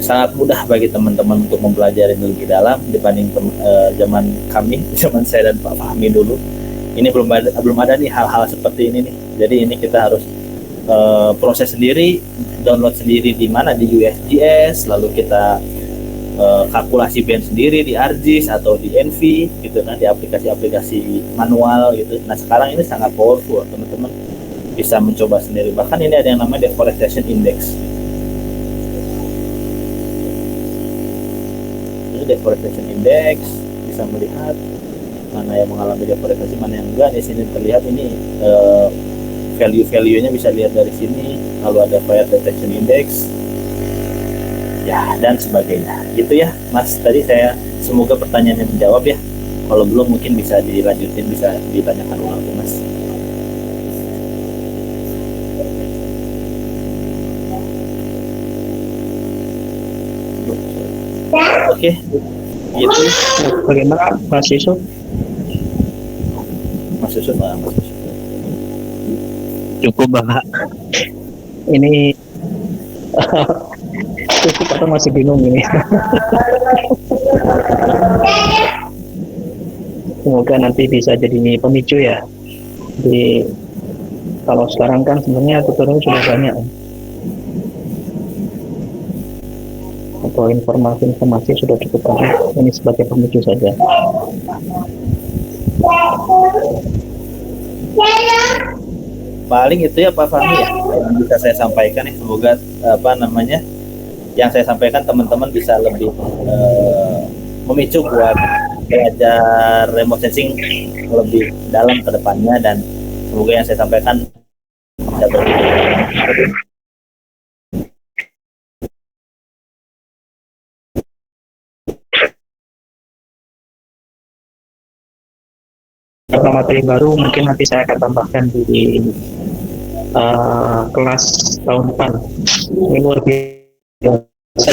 sangat mudah bagi teman-teman untuk mempelajari lebih dalam dibanding zaman kami, zaman saya dan Pak Fahmi dulu. Ini belum ada nih hal-hal seperti ini nih. Jadi ini kita harus proses sendiri, download sendiri di mana, di USGS, lalu kita kalkulasi band sendiri di ArcGIS atau di Envy gitu kan, di aplikasi-aplikasi manual gitu. Nah sekarang ini sangat powerful, teman-teman bisa mencoba sendiri. Bahkan ini ada yang namanya Deforestation Index. Ini Deforestation Index, bisa melihat mana yang mengalami deforestasi, mana yang enggak. Di sini terlihat ini value-value-nya bisa lihat dari sini. Lalu ada Fire Detection Index, ya dan sebagainya. Gitu ya, Mas. Tadi saya semoga pertanyaannya menjawab ya. Kalau belum mungkin bisa dilanjutin, bisa ditanyakan ulang ke Mas. Oke, gitu. Bagaimana Mas Yusuf? Mas Yusuf, Mas Yusuf. Cukup Bapak. Ini cukup atau masih bingung ini? Semoga nanti bisa jadi pemicu ya. Jadi kalau sekarang kan sebenarnya tutorial sudah banyak. Atau informasi sudah cukup banyak, ini sebagai pemicu saja. Paling itu ya Pak Fahmi ya yang bisa saya sampaikan nih. Semoga yang saya sampaikan teman-teman bisa lebih memicu buat belajar remote sensing lebih dalam ke depannya, dan semoga yang saya sampaikan bisa berguna. Materi baru mungkin nanti saya akan tambahkan di kelas tahun depan. Ini luar biasa.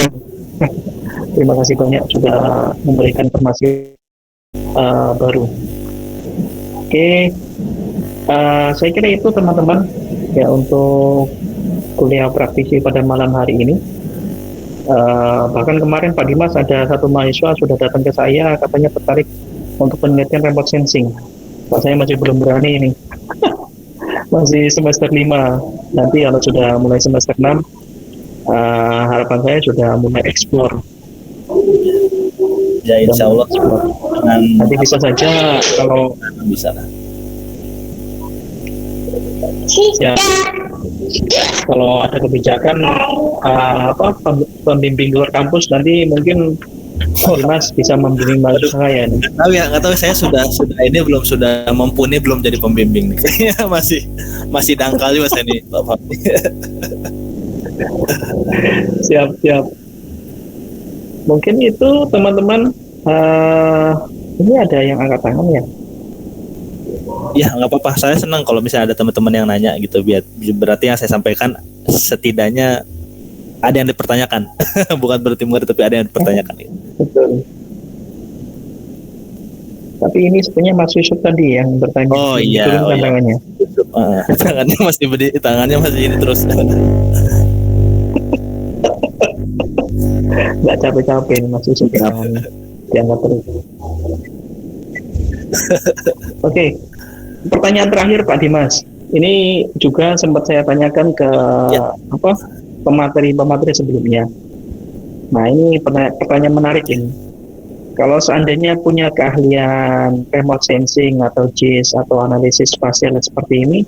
Terima kasih banyak sudah memberikan informasi baru. Oke, saya kira itu teman-teman ya untuk kuliah praktisi pada malam hari ini. Bahkan kemarin Pak Dimas ada satu mahasiswa sudah datang ke saya, katanya tertarik untuk penelitian remote sensing. Pak, saya masih belum berani ini. Masih semester 5. Nanti kalau sudah mulai semester 6, harapan saya sudah mulai explore. Ya insya Allah dengan Nanti bisa saja kalau bisa lah. ya kalau ada kebijakan pembimbing luar kampus nanti mungkin Dimas bisa membimbing mahasiswa saya nih. Nggak tahu saya sudah sudah mumpuni belum jadi pembimbing nih. Kayaknya masih dangkal juga saya nih Pak Fahmi. Siap. Mungkin itu teman-teman, ini ada yang angkat tangan ya. Ya nggak apa-apa, saya senang kalau misalnya ada teman-teman yang nanya gitu, berarti yang saya sampaikan setidaknya ada yang dipertanyakan. Bukan berarti mengerti, tapi ada yang dipertanyakan gitu. Betul. Tapi ini sebenarnya Mas Yusuf tadi yang bertanya. Oh iya, Diturunkan tangannya. Tangannya masih ini terus. Nggak capek-capek nih Mas Yusuf tangannya. Diangkat terus. Oke. Pertanyaan terakhir Pak Dimas. Ini juga sempat saya tanyakan ke pemateri sebelumnya. Nah, ini pertanyaan menarik ini. Kalau seandainya punya keahlian remote sensing atau JIS atau analisis spasial seperti ini,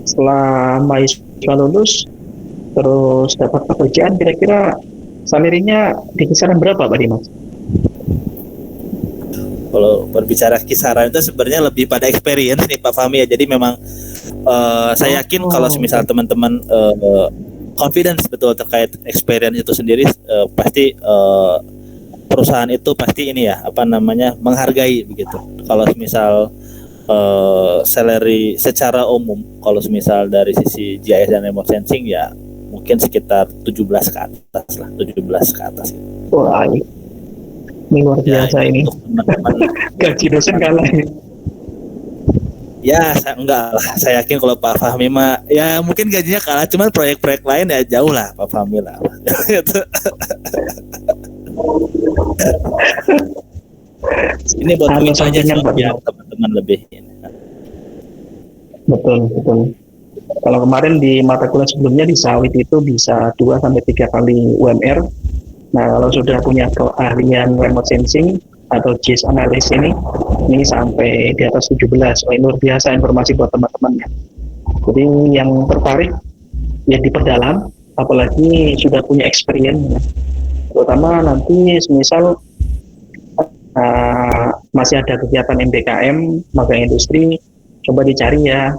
setelah mahasiswa lulus terus dapat pekerjaan, kira-kira salarinya di kisaran berapa Pak Dimas? Kalau berbicara kisaran itu sebenarnya lebih pada experience nih Pak Fahmi ya. Jadi memang saya yakin kalau semisal teman-teman confidence betul terkait experience itu sendiri, pasti perusahaan itu pasti ini ya menghargai begitu. Kalau misal salary secara umum, kalau misal dari sisi GIS dan remote sensing ya mungkin sekitar 17 ke atas lah, 17 ke atas gitu. Wah, ini luar biasa ini. Gaji dosen kalah ini. Ya, enggak lah. Saya yakin kalau Pak Fahmi mah ya mungkin gajinya kalah, cuman proyek-proyek lain ya jauh lah Pak Fahmi lah. Ini buat kita aja biar teman-teman lebih ini. Betul. Kalau kemarin di mata kuliah sebelumnya di sawit itu bisa 2 sampai 3 kali UMR. Nah, kalau sudah punya keahlian remote sensing atau JIS analis ini sampai di atas 17. Ini luar biasa informasi buat teman-teman ya. Jadi yang tertarik ya diperdalam, apalagi sudah punya experience ya. Terutama nanti misal masih ada kegiatan MBKM, magang industri, coba dicari ya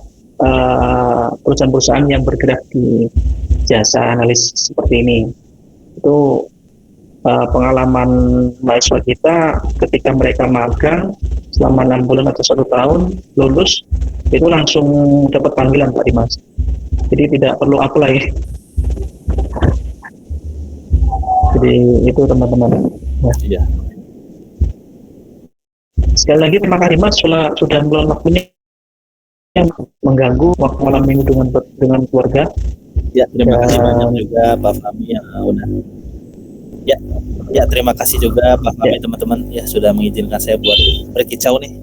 perusahaan-perusahaan yang bergerak di jasa analis seperti ini. Itu pengalaman mahasiswa kita ketika mereka magang selama 6 bulan atau 1 tahun, lulus itu langsung dapat panggilan Pak Dimas. Jadi tidak perlu apply. Jadi itu teman-teman. Iya. Sekali lagi terima kasih Mas sudah meluangkan waktunya mengganggu waktu malam minggu dengan keluarga. Ya, terima kasih banyak juga Pak Fahmi yang udah. Ya, terima kasih juga Pak Fahmi teman-teman ya sudah mengizinkan saya buat berkicau nih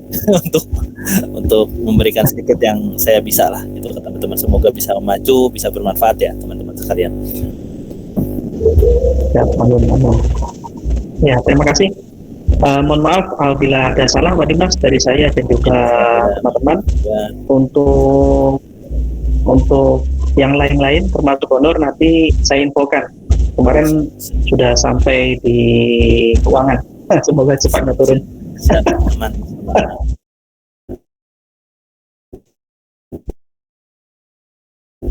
untuk memberikan sedikit yang saya bisa lah itu ke teman-teman. Semoga bisa maju, bisa bermanfaat ya teman-teman sekalian. Ya, amin. Ya, terima kasih. Mohon maaf apabila ada salah Pak Dimas dari saya dan juga teman-teman. Untuk yang lain-lain termasuk honor nanti saya infokan. Kemarin sudah sampai di keuangan. Semoga cepatnya turun. Teman.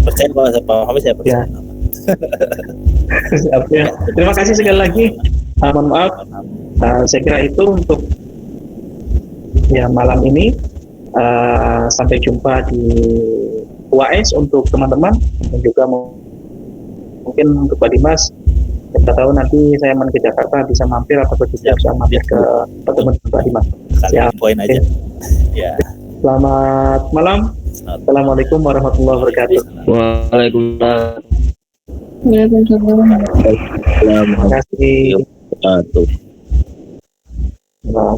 Percaya kalau Pak Fahmi saya percaya. Siap, ya. Terima kasih sekali lagi. Mohon maaf. Saya kira itu untuk ya malam ini. Sampai jumpa di UAS untuk teman-teman dan juga mungkin untuk Pak Dimas. Kita tahu nanti saya main ke Jakarta bisa mampir atau bisa mampir ke teman Pak Dimas. Siap, poin aja. Ya. Selamat malam. Assalamualaikum warahmatullahi wabarakatuh. Waalaikumsalam. Terima kasih. Nah.